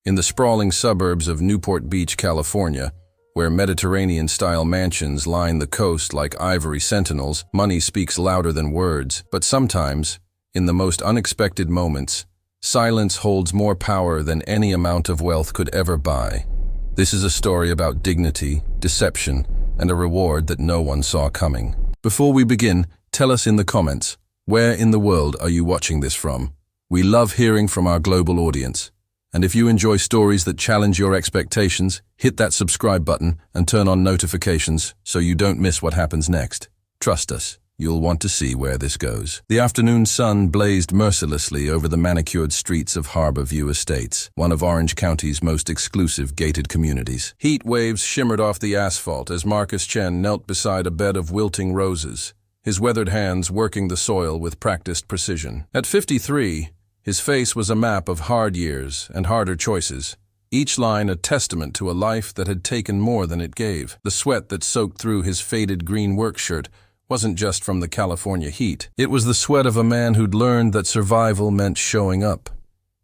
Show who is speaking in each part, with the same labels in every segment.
Speaker 1: In the sprawling suburbs of Newport Beach, California, where Mediterranean-style mansions line the coast like ivory sentinels, money speaks louder than words. But sometimes, in the most unexpected moments, silence holds more power than any amount of wealth could ever buy. This is a story about dignity, deception, and a reward that no one saw coming. Before we begin, tell us in the comments, where in the world are you watching this from? We love hearing from our global audience. And if you enjoy stories that challenge your expectations, hit that subscribe button and turn on notifications so you don't miss what happens next. Trust us, you'll want to see where this goes. The afternoon sun blazed mercilessly over the manicured streets of Harbor View Estates, one of Orange County's most exclusive gated communities. Heat waves shimmered off the asphalt as Marcus Chen knelt beside a bed of wilting roses, his weathered hands working the soil with practiced precision. At 53, his face was a map of hard years and harder choices, each line a testament to a life that had taken more than it gave. The sweat that soaked through his faded green work shirt wasn't just from the California heat. It was the sweat of a man who'd learned that survival meant showing up,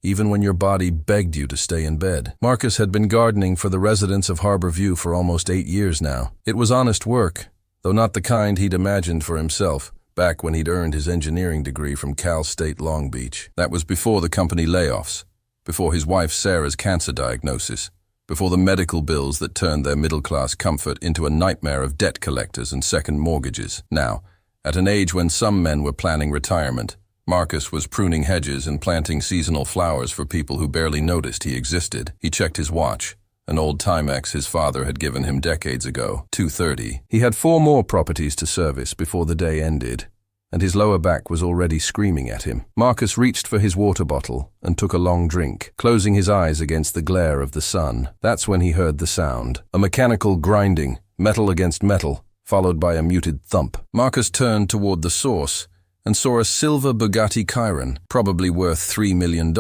Speaker 1: even when your body begged you to stay in bed. Marcus had been gardening for the residents of Harbor View for almost 8 years now. It was honest work, though not the kind he'd imagined for himself back when he'd earned his engineering degree from Cal State Long Beach. That was before the company layoffs, before his wife Sarah's cancer diagnosis, before the medical bills that turned their middle-class comfort into a nightmare of debt collectors and second mortgages. Now, at an age when some men were planning retirement, Marcus was pruning hedges and planting seasonal flowers for people who barely noticed he existed. He checked his watch, an old Timex his father had given him decades ago, 2:30. He had 4 more properties to service before the day ended, and his lower back was already screaming at him. Marcus reached for his water bottle and took a long drink, closing his eyes against the glare of the sun. That's when he heard the sound, a mechanical grinding, metal against metal, followed by a muted thump. Marcus turned toward the source and saw a silver Bugatti Chiron, probably worth $3 million,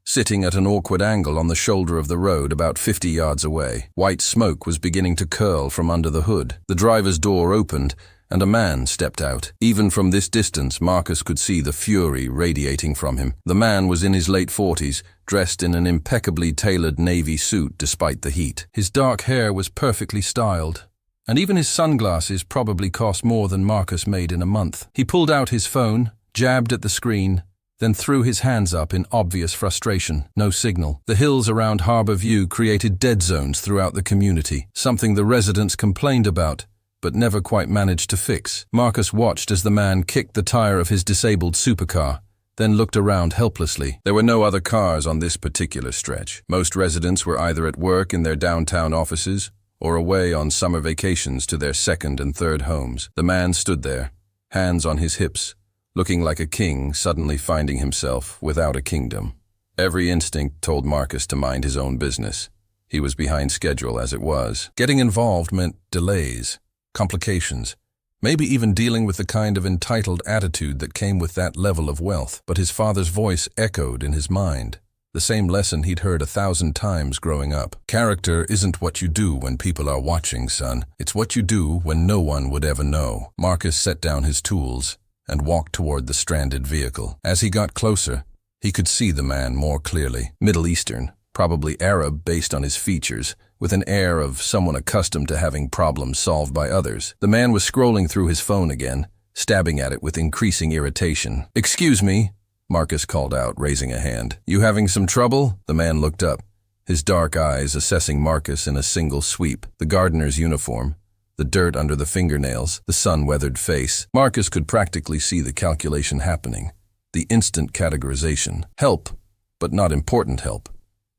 Speaker 1: sitting at an awkward angle on the shoulder of the road about 50 yards away. White smoke was beginning to curl from under the hood. The driver's door opened, and a man stepped out. Even from this distance, Marcus could see the fury radiating from him. The man was in his late 40s, dressed in an impeccably tailored navy suit despite the heat. His dark hair was perfectly styled, and even his sunglasses probably cost more than Marcus made in a month. He pulled out his phone, jabbed at the screen, then threw his hands up in obvious frustration. No signal. The hills around Harbor View created dead zones throughout the community, something the residents complained about, but never quite managed to fix. Marcus watched as the man kicked the tire of his disabled supercar, then looked around helplessly. There were no other cars on this particular stretch. Most residents were either at work in their downtown offices or away on summer vacations to their second and third homes. The man stood there, hands on his hips, looking like a king suddenly finding himself without a kingdom. Every instinct told Marcus to mind his own business. He was behind schedule as it was. Getting involved meant delays, complications, maybe even dealing with the kind of entitled attitude that came with that level of wealth. But his father's voice echoed in his mind, the same lesson he'd heard 1,000 times growing up. Character isn't what you do when people are watching, son. It's what you do when no one would ever know. Marcus set down his tools and walked toward the stranded vehicle. As he got closer, he could see the man more clearly. Middle Eastern, probably Arab based on his features, with an air of someone accustomed to having problems solved by others. The man was scrolling through his phone again, stabbing at it with increasing irritation. "Excuse me," Marcus called out, raising a hand. "You having some trouble?" The man looked up, his dark eyes assessing Marcus in a single sweep. The gardener's uniform, the dirt under the fingernails, the sun-weathered face. Marcus could practically see the calculation happening, the instant categorization. Help, but not important help.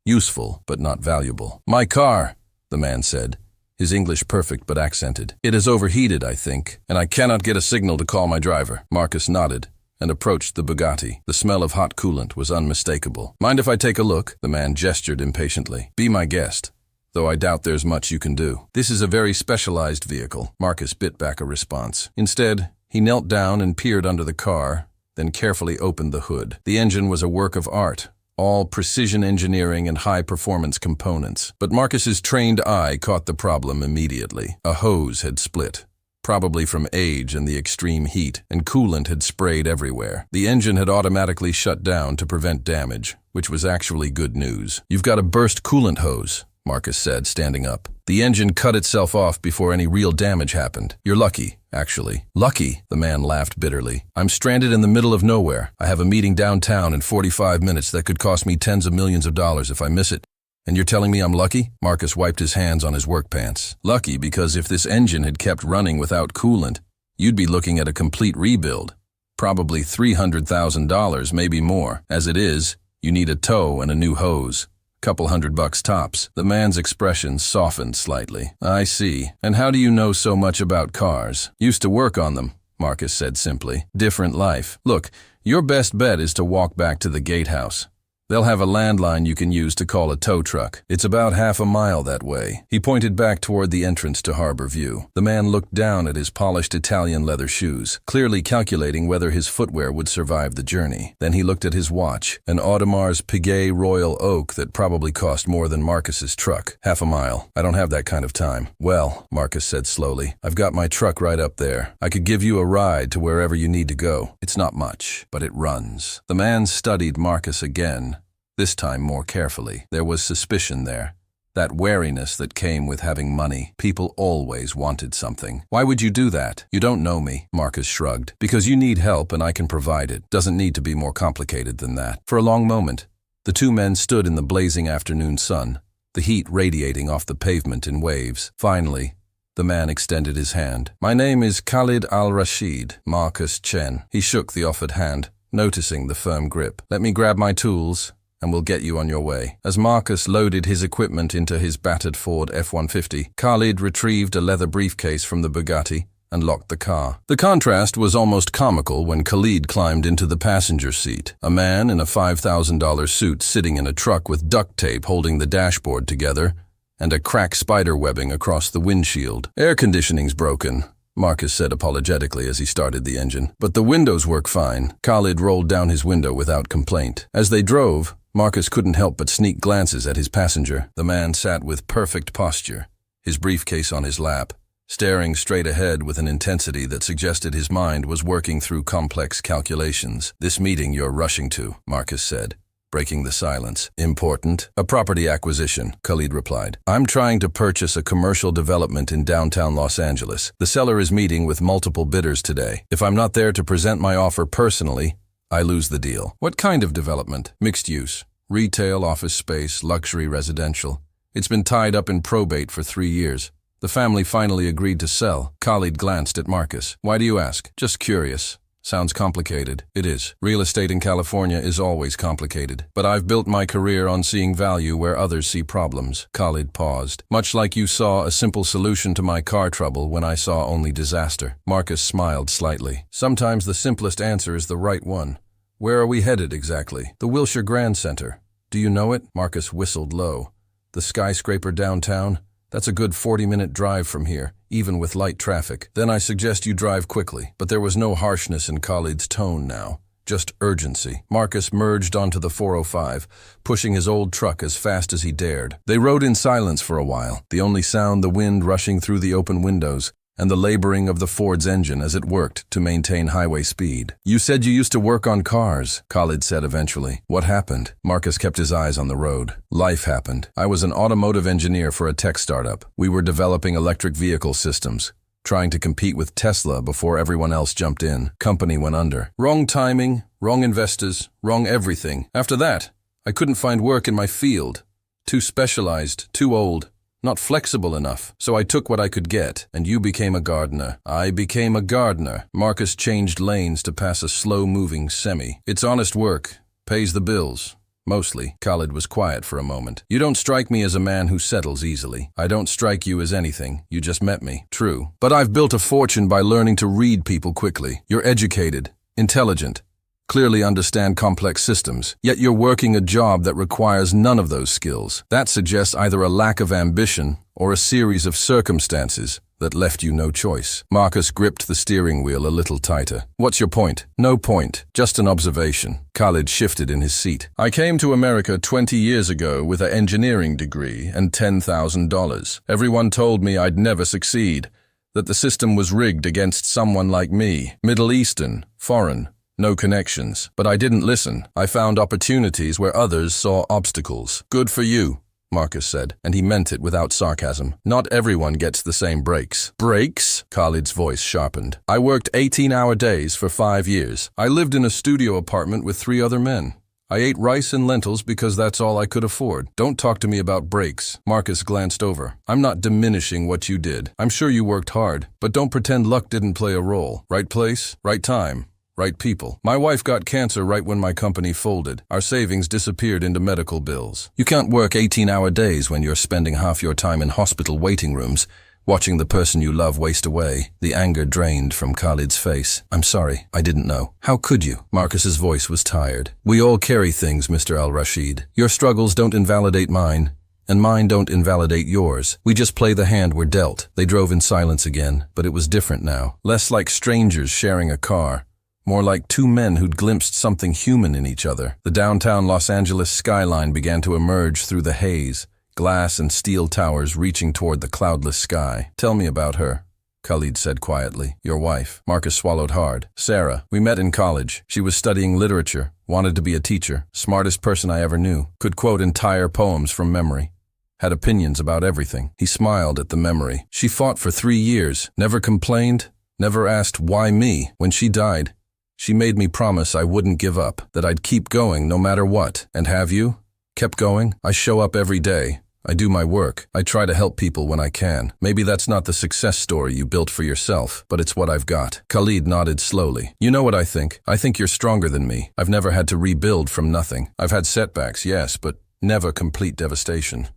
Speaker 1: Useful, but not valuable. "My car," the man said, his English perfect but accented. "It is overheated, I think, and I cannot get a signal to call my driver." Marcus nodded and approached the Bugatti. The smell of hot coolant was unmistakable. "Mind if I take a look?" The man gestured impatiently. "Be my guest, though I doubt there's much you can do." "This is a very specialized vehicle." Marcus bit back a response. Instead, he knelt down and peered under the car, then carefully opened the hood. The engine was a work of art, all precision engineering and high-performance components. But Marcus's trained eye caught the problem immediately. A hose had split, probably from age and the extreme heat, and coolant had sprayed everywhere. The engine had automatically shut down to prevent damage, which was actually good news. "You've got a burst coolant hose," Marcus said, standing up. "The engine cut itself off before any real damage happened. You're lucky, actually." "Lucky?" the man laughed bitterly. "I'm stranded in the middle of nowhere. I have a meeting downtown in 45 minutes that could cost me tens of millions of dollars if I miss it. And you're telling me I'm lucky?" Marcus wiped his hands on his work pants. "Lucky because if this engine had kept running without coolant, you'd be looking at a complete rebuild. Probably $300,000, maybe more. As it is, you need a tow and a new hose. Couple $100 tops." The man's expression softened slightly. "I see. And how do you know so much about cars?" "Used to work on them," Marcus said simply. "Different life. Look, your best bet is to walk back to the gatehouse. They'll have a landline you can use to call a tow truck. It's about half a mile that way." He pointed back toward the entrance to Harbor View. The man looked down at his polished Italian leather shoes, clearly calculating whether his footwear would survive the journey. Then he looked at his watch, an Audemars Piguet Royal Oak that probably cost more than Marcus's truck. "Half a mile. I don't have that kind of time." "Well," Marcus said slowly, "I've got my truck right up there. I could give you a ride to wherever you need to go. It's not much, but it runs." The man studied Marcus again, this time more carefully. There was suspicion there, that wariness that came with having money. People always wanted something. "Why would you do that?" "You don't know me," Marcus shrugged. "Because you need help and I can provide it. Doesn't need to be more complicated than that." For a long moment, the two men stood in the blazing afternoon sun, the heat radiating off the pavement in waves. Finally, the man extended his hand. "My name is Khalid al-Rashid, Marcus Chen." He shook the offered hand, noticing the firm grip. "Let me grab my tools, and we'll get you on your way." As Marcus loaded his equipment into his battered Ford F-150, Khalid retrieved a leather briefcase from the Bugatti and locked the car. The contrast was almost comical when Khalid climbed into the passenger seat, a man in a $5,000 suit sitting in a truck with duct tape holding the dashboard together and a cracked spider webbing across the windshield. "Air conditioning's broken," Marcus said apologetically as he started the engine. "But the windows work fine." Khalid rolled down his window without complaint. As they drove, Marcus couldn't help but sneak glances at his passenger. The man sat with perfect posture, his briefcase on his lap, staring straight ahead with an intensity that suggested his mind was working through complex calculations. "This meeting you're rushing to," Marcus said, breaking the silence. "Important?" "A property acquisition," Khalid replied. "I'm trying to purchase a commercial development in downtown Los Angeles. The seller is meeting with multiple bidders today. If I'm not there to present my offer personally, I lose the deal." "What kind of development?" "Mixed use. Retail, office space, luxury residential. It's been tied up in probate for 3 years. The family finally agreed to sell." Khalid glanced at Marcus. "Why do you ask?" "Just curious. Sounds complicated." "It is. Real estate in California is always complicated. But I've built my career on seeing value where others see problems." Khalid paused. "Much like you saw a simple solution to my car trouble when I saw only disaster." Marcus smiled slightly. "Sometimes the simplest answer is the right one. Where are we headed exactly?" "The Wilshire Grand Center. Do you know it?" Marcus whistled low. "The skyscraper downtown? That's a good 40-minute drive from here, even with light traffic." "Then I suggest you drive quickly." But there was no harshness in Khalid's tone now, just urgency. Marcus merged onto the 405, pushing his old truck as fast as he dared. They rode in silence for a while, the only sound the wind rushing through the open windows and the laboring of the Ford's engine as it worked to maintain highway speed. "You said you used to work on cars," Khalid said eventually. "What happened?" Marcus kept his eyes on the road. "Life happened. I was an automotive engineer for a tech startup. We were developing electric vehicle systems, trying to compete with Tesla before everyone else jumped in. Company went under. Wrong timing, wrong investors, wrong everything. After that, I couldn't find work in my field. Too specialized, too old. Not flexible enough, so I took what I could get, and you became a gardener." "I became a gardener." Marcus changed lanes to pass a slow-moving semi. "It's honest work, pays the bills. Mostly." Khalid was quiet for a moment. "You don't strike me as a man who settles easily." "I don't strike you as anything. You just met me." "True. But I've built a fortune by learning to read people quickly. You're educated, intelligent, clearly understand complex systems, yet you're working a job that requires none of those skills. That suggests either a lack of ambition or a series of circumstances that left you no choice." Marcus gripped the steering wheel a little tighter. "What's your point?" "No point, just an observation." Khalid shifted in his seat. "I came to America 20 years ago with an engineering degree and $10,000. Everyone told me I'd never succeed, that the system was rigged against someone like me, Middle Eastern, foreign, no connections. But I didn't listen. I found opportunities where others saw obstacles. Good for you, Marcus said, and he meant it without sarcasm. Not everyone gets the same breaks. Breaks? Khalid's voice sharpened. I worked 18-hour days for 5 years. I lived in a studio apartment with 3 other men. I ate rice and lentils because that's all I could afford. Don't talk to me about breaks. Marcus glanced over. I'm not diminishing what you did. I'm sure you worked hard, but don't pretend luck didn't play a role. Right place, right time. Right people. My wife got cancer right when my company folded. Our savings disappeared into medical bills. You can't work 18-hour days when you're spending half your time in hospital waiting rooms, watching the person you love waste away. The anger drained from Khalid's face. I'm sorry, I didn't know. How could you? Marcus's voice was tired. We all carry things, Mr. Al-Rashid. Your struggles don't invalidate mine, and mine don't invalidate yours. We just play the hand we're dealt. They drove in silence again, but it was different now. Less like strangers sharing a car. More like 2 men who'd glimpsed something human in each other. The downtown Los Angeles skyline began to emerge through the haze, glass and steel towers reaching toward the cloudless sky. Tell me about her, Khalid said quietly. Your wife. Marcus swallowed hard. Sarah. We met in college. She was studying literature, wanted to be a teacher, smartest person I ever knew, could quote entire poems from memory. Had opinions about everything. He smiled at the memory. She fought for 3 years, never complained, never asked why me. When she died, she made me promise I wouldn't give up, that I'd keep going no matter what. And have you? Kept going? I show up every day. I do my work. I try to help people when I can. Maybe that's not the success story you built for yourself, but it's what I've got. Khalid nodded slowly. You know what I think? I think you're stronger than me. I've never had to rebuild from nothing. I've had setbacks, yes, but never complete devastation.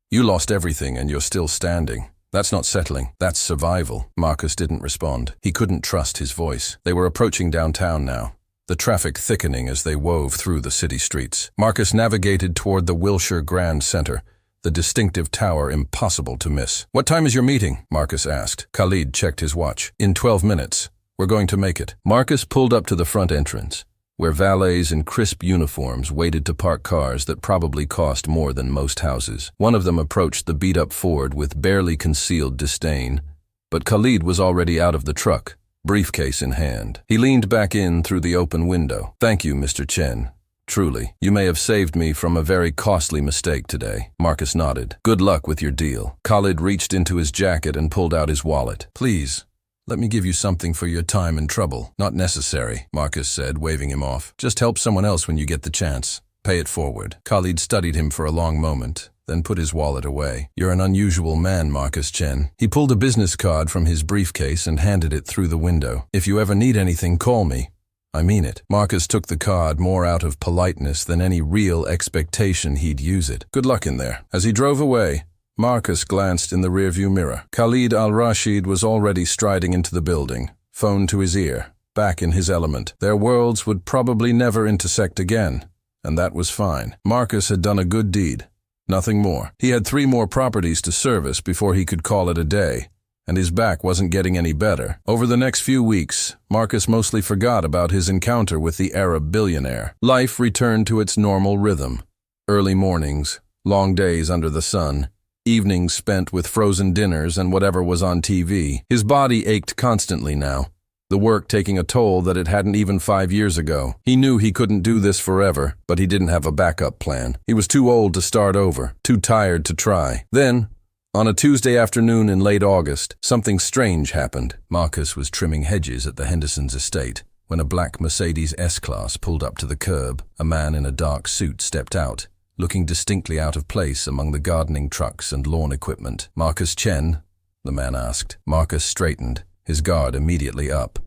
Speaker 1: You lost everything and you're still standing. That's not settling. That's survival. Marcus didn't respond. He couldn't trust his voice. They were approaching downtown now, the traffic thickening as they wove through the city streets. Marcus navigated toward the Wilshire Grand Center, the distinctive tower impossible to miss. What time is your meeting? Marcus asked. Khalid checked his watch. In 12 minutes. We're going to make it. Marcus pulled up to the front entrance, where valets in crisp uniforms waited to park cars that probably cost more than most houses. One of them approached the beat-up Ford with barely concealed disdain, but Khalid was already out of the truck, briefcase in hand. He leaned back in through the open window. Thank you, Mr. Chen. Truly, you may have saved me from a very costly mistake today. Marcus nodded. Good luck with your deal. Khalid reached into his jacket and pulled out his wallet. Please, let me give you something for your time and trouble. Not necessary, Marcus said, waving him off. Just help someone else when you get the chance. Pay it forward. Khalid studied him for a long moment, then put his wallet away. You're an unusual man, Marcus Chen. He pulled a business card from his briefcase and handed it through the window. If you ever need anything, call me. I mean it. Marcus took the card more out of politeness than any real expectation he'd use it. Good luck in there. As he drove away, Marcus glanced in the rearview mirror. Khalid Al-Rashid was already striding into the building, phone to his ear, back in his element. Their worlds would probably never intersect again, and that was fine. Marcus had done a good deed. Nothing more. He had 3 more properties to service before he could call it a day, and his back wasn't getting any better. Over the next few weeks, Marcus mostly forgot about his encounter with the Arab billionaire. Life returned to its normal rhythm. Early mornings, long days under the sun, evenings spent with frozen dinners and whatever was on TV. His body ached constantly now, the work taking a toll that it hadn't even 5 years ago. He knew he couldn't do this forever, but he didn't have a backup plan. He was too old to start over, too tired to try. Then, on a Tuesday afternoon in late August, something strange happened. Marcus was trimming hedges at the Hendersons' estate when a black Mercedes S-Class pulled up to the curb. A man in a dark suit stepped out, looking distinctly out of place among the gardening trucks and lawn equipment. Marcus Chen? The man asked. Marcus straightened, his guard immediately up.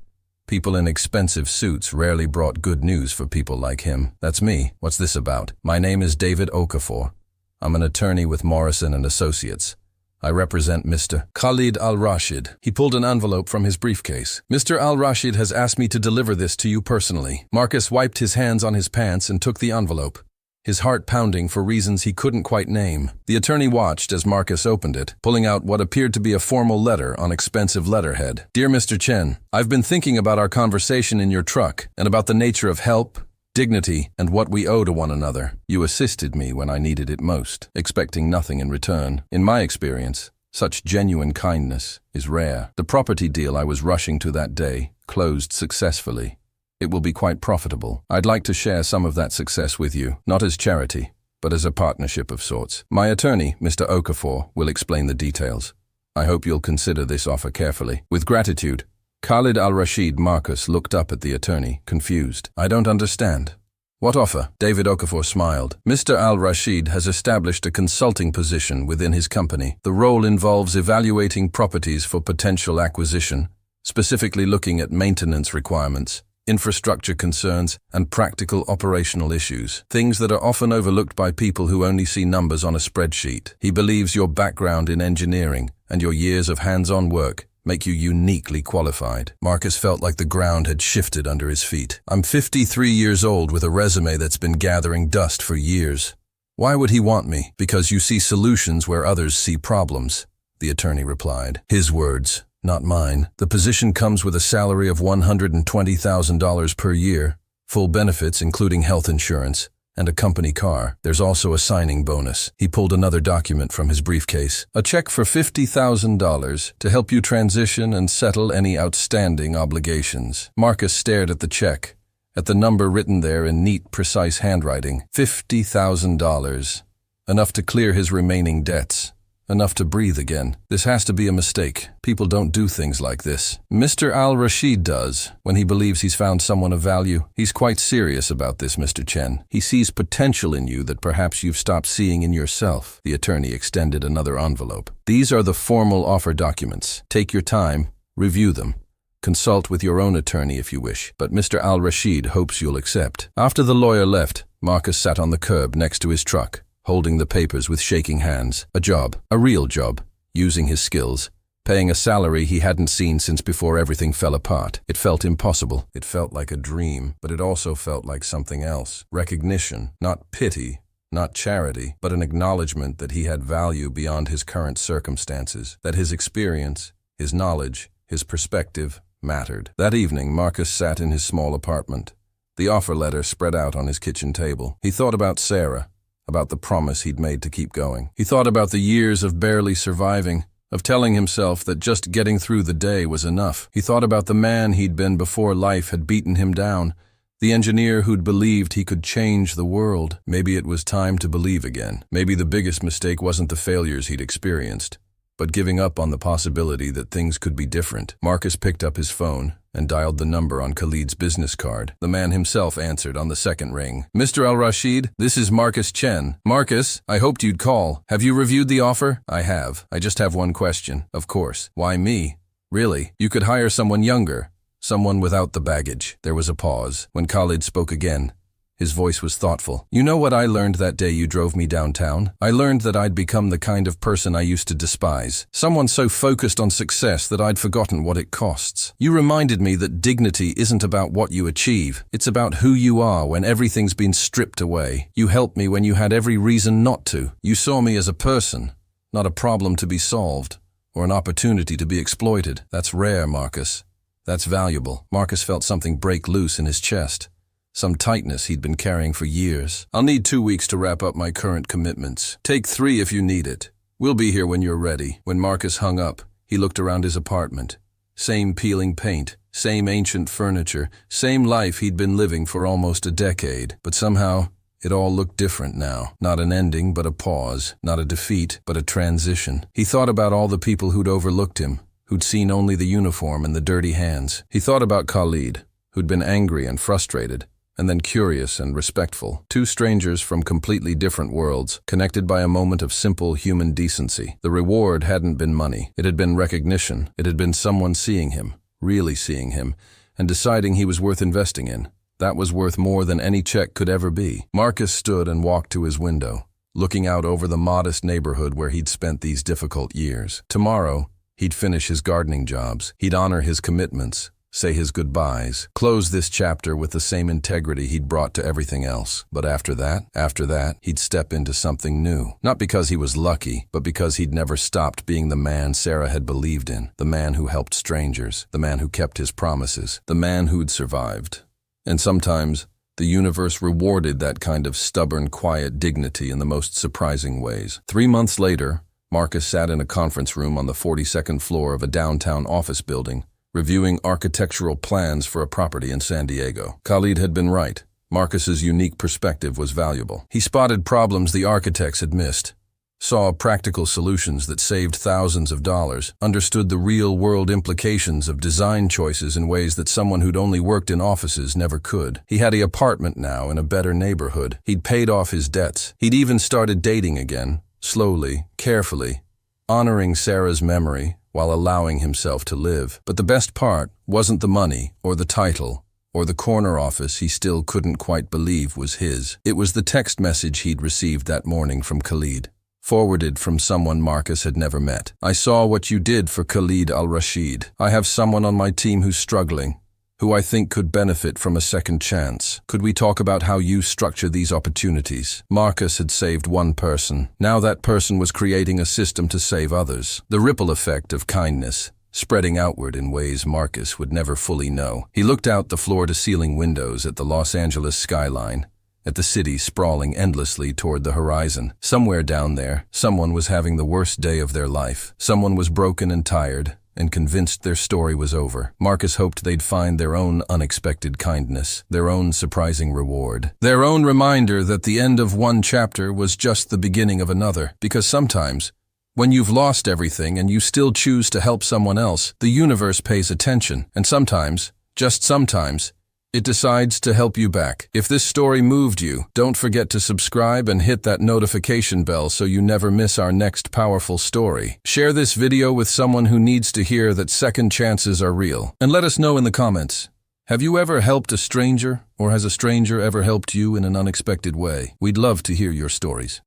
Speaker 1: People in expensive suits rarely brought good news for people like him. That's me. What's this about? My name is David Okafor. I'm an attorney with Morrison & Associates. I represent Mr. Khalid Al-Rashid. He pulled an envelope from his briefcase. Mr. Al-Rashid has asked me to deliver this to you personally. Marcus wiped his hands on his pants and took the envelope, his heart pounding for reasons he couldn't quite name. The attorney watched as Marcus opened it, pulling out what appeared to be a formal letter on expensive letterhead. Dear Mr. Chen, I've been thinking about our conversation in your truck and about the nature of help, dignity, and what we owe to one another. You assisted me when I needed it most, expecting nothing in return. In my experience, such genuine kindness is rare. The property deal I was rushing to that day closed successfully. It will be quite profitable. I'd like to share some of that success with you, not as charity, but as a partnership of sorts. My attorney, Mr. Okafor, will explain the details. I hope you'll consider this offer carefully. With gratitude, Khalid al-Rashid Marcus looked up at the attorney, confused. I don't understand. What offer? David Okafor smiled. Mr. al-Rashid has established a consulting position within his company. The role involves evaluating properties for potential acquisition, specifically looking at maintenance requirements, infrastructure concerns, and practical operational issues, things that are often overlooked by people who only see numbers on a spreadsheet. He believes your background in engineering and your years of hands-on work make you uniquely qualified. Marcus felt like the ground had shifted under his feet. I'm 53 years old with a resume that's been gathering dust for years. Why would he want me? Because you see solutions where others see problems, the attorney replied. His words, not mine. The position comes with a salary of $120,000 per year, full benefits including health insurance, and a company car. There's also a signing bonus. He pulled another document from his briefcase. A check for $50,000 to help you transition and settle any outstanding obligations. Marcus stared at the check, at the number written there in neat, precise handwriting. $50,000. Enough to clear his remaining debts. Enough to breathe again. This has to be a mistake. People don't do things like this. Mr. al-Rashid does, when he believes he's found someone of value. He's quite serious about this, Mr. Chen. He sees potential in you that perhaps you've stopped seeing in yourself. The attorney extended another envelope. These are the formal offer documents. Take your time, review them. Consult with your own attorney if you wish, but Mr. al-Rashid hopes you'll accept. After the lawyer left, Marcus sat on the curb next to his truck, holding the papers with shaking hands. A job, a real job, using his skills, paying a salary he hadn't seen since before everything fell apart. It felt impossible. It felt like a dream, but it also felt like something else. Recognition, not pity, not charity, but an acknowledgement that he had value beyond his current circumstances, that his experience, his knowledge, his perspective mattered. That evening, Marcus sat in his small apartment, the offer letter spread out on his kitchen table. He thought about Sarah, about the promise he'd made to keep going. He thought about the years of barely surviving, of telling himself that just getting through the day was enough. He thought about the man he'd been before life had beaten him down, the engineer who'd believed he could change the world. Maybe it was time to believe again. Maybe the biggest mistake wasn't the failures he'd experienced, but giving up on the possibility that things could be different. Marcus picked up his phone and dialed the number on Khalid's business card. The man himself answered on the second ring. Mr. al-Rashid, this is Marcus Chen. Marcus, I hoped you'd call. Have you reviewed the offer? I have. I just have one question. Of course. Why me? Really? You could hire someone younger, someone without the baggage. There was a pause. When Khalid spoke again, his voice was thoughtful. You know what I learned that day you drove me downtown? I learned that I'd become the kind of person I used to despise. Someone so focused on success that I'd forgotten what it costs. You reminded me that dignity isn't about what you achieve. It's about who you are when everything's been stripped away. You helped me when you had every reason not to. You saw me as a person, not a problem to be solved, or an opportunity to be exploited. That's rare, Marcus. That's valuable. Marcus felt something break loose in his chest. Some tightness he'd been carrying for years. I'll need 2 weeks to wrap up my current commitments. Take 3 if you need it. We'll be here when you're ready. When Marcus hung up, he looked around his apartment. Same peeling paint, same ancient furniture, same life he'd been living for almost a decade. But somehow, it all looked different now. Not an ending, but a pause. Not a defeat, but a transition. He thought about all the people who'd overlooked him, who'd seen only the uniform and the dirty hands. He thought about Khalid, who'd been angry and frustrated, and then curious and respectful. 2 strangers from completely different worlds, connected by a moment of simple human decency. The reward hadn't been money. It had been recognition. It had been someone seeing him, really seeing him, and deciding he was worth investing in. That was worth more than any check could ever be. Marcus stood and walked to his window, looking out over the modest neighborhood where he'd spent these difficult years. Tomorrow, he'd finish his gardening jobs. He'd honor his commitments, say his goodbyes, close this chapter with the same integrity he'd brought to everything else. But after that, he'd step into something new. Not because he was lucky, but because he'd never stopped being the man Sarah had believed in, the man who helped strangers, the man who kept his promises, the man who'd survived. And sometimes, the universe rewarded that kind of stubborn, quiet dignity in the most surprising ways. 3 months later, Marcus sat in a conference room on the 42nd floor of a downtown office building, reviewing architectural plans for a property in San Diego. Khalid had been right. Marcus's unique perspective was valuable. He spotted problems the architects had missed, saw practical solutions that saved thousands of dollars, understood the real-world implications of design choices in ways that someone who'd only worked in offices never could. He had an apartment now in a better neighborhood. He'd paid off his debts. He'd even started dating again, slowly, carefully, honoring Sarah's memory while allowing himself to live. But the best part wasn't the money or the title or the corner office he still couldn't quite believe was his. It was the text message he'd received that morning from Khalid, forwarded from someone Marcus had never met. "I saw what you did for Khalid al-Rashid. I have someone on my team who's struggling, who I think could benefit from a second chance. Could we talk about how you structure these opportunities?" Marcus had saved one person. Now that person was creating a system to save others. The ripple effect of kindness, spreading outward in ways Marcus would never fully know. He looked out the floor-to-ceiling windows at the Los Angeles skyline, at the city sprawling endlessly toward the horizon. Somewhere down there, someone was having the worst day of their life. Someone was broken and tired, and convinced their story was over. Marcus hoped they'd find their own unexpected kindness, their own surprising reward, their own reminder that the end of one chapter was just the beginning of another. Because sometimes, when you've lost everything and you still choose to help someone else, the universe pays attention, and sometimes, just sometimes, it decides to help you back. If this story moved you, don't forget to subscribe and hit that notification bell so you never miss our next powerful story. Share this video with someone who needs to hear that second chances are real. And let us know in the comments, have you ever helped a stranger, or has a stranger ever helped you in an unexpected way? We'd love to hear your stories.